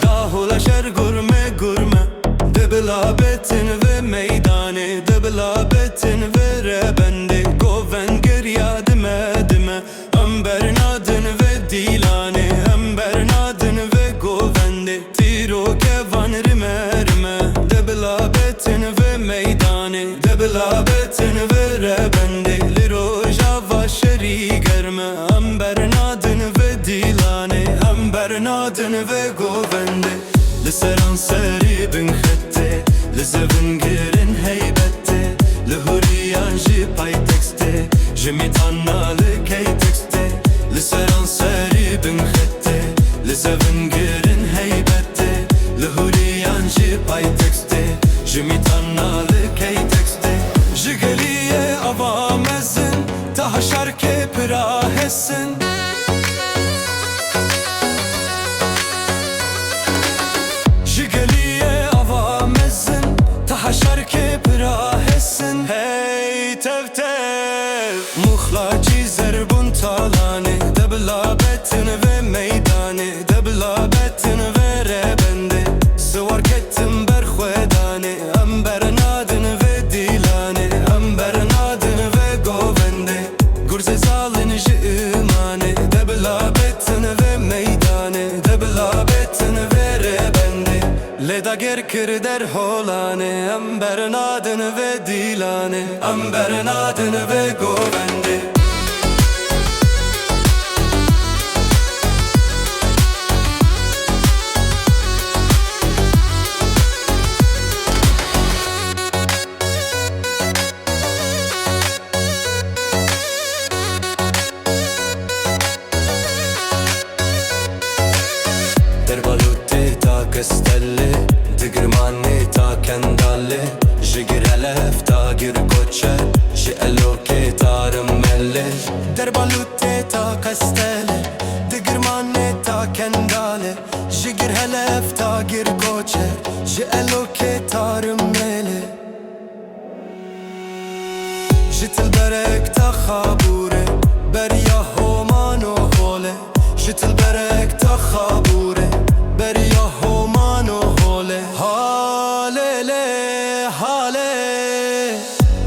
Dahulaşar gurme gurme Deblabetin ve meydane Deblabetin ve rebendi Goven gerya dime dime Ember nadın ve dilane Ember nadın ve govendi Tiro kevan rime rime Deblabetin ve meydane Deblabetin ve rebendi Liro java şeri germe Ember nadın ve dilane Ember nadın ve govendi Liseran seri bin khette Lizevin girin heybette Lihuriyan ji paytekste Jimitannalı keytekste Liseran seri bin khette Lizevin girin heybette Lihuriyan ji paytekste Jimitannalı keytekste Jigeliye avamezin Taha şarke pirahesin Şarkı pirahesin hey tev tev Muhlaci zerbun talane Deblabetin ve meydane Deblabetin ve rebende Sıvar kettim berkhvedane Ember nadın ve dilane Ember nadın ve govende Gurze zalin ji imane Deblabetin ve meydane Deblabetin ve rebende Leda ger kir der holane Ember nadın ve dilane Ember nadın ve govende Derbaluti ta castelli Digirmani ta kendali Jigir helef ta gir koçer Ji eloke tarım melli Derbaluti ta castelli Digirmani ta kendali Jigir helef ta gir koçer Ji eloke tarım melli Jitil berek ta khabure Berya homano hole Jitil berek ta khabure Berya homano hole Halele hale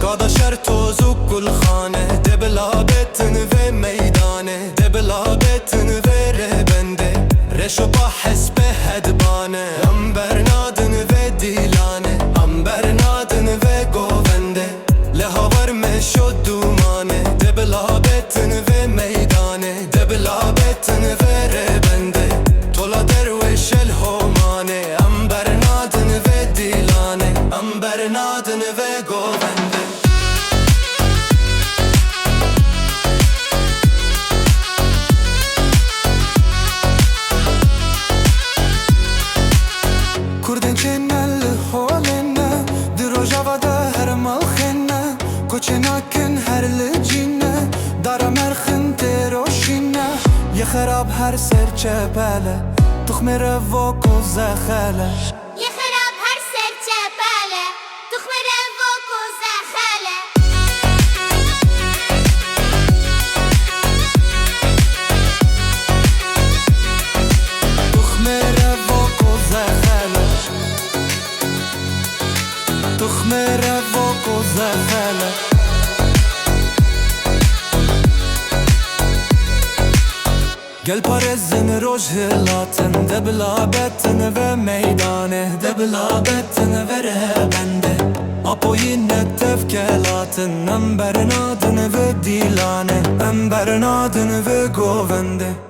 Kadaşer tozuk gulkhane Deblabetin ve meydane Deblabetin ve rebende Reşoba hesbe hedbane Ember nadın ve dilane Ember nadın ve govende Lehavar meşo dumane Deblabetin ve meydane Deblabetin ve rebende Tola derveşel homane Ember nadın ve dilane Ember nadın ve govende Kurdin çenel holene Dirojavada her malkhene Koçenakin her licine Dara merkhin teroşine Ye kharab her serçepele Tukhme revoko zekhele Ye kharab her serçepele Tukhme revoko zekhele Tukhme revoko zekhele Tukhme revoko zekhele Gel parezin roj hilatin Deblabetin ve meydane Deblabetin ve rebende Apoyin tevkelatin Ember nadın ve dilane Ember nadın ve govende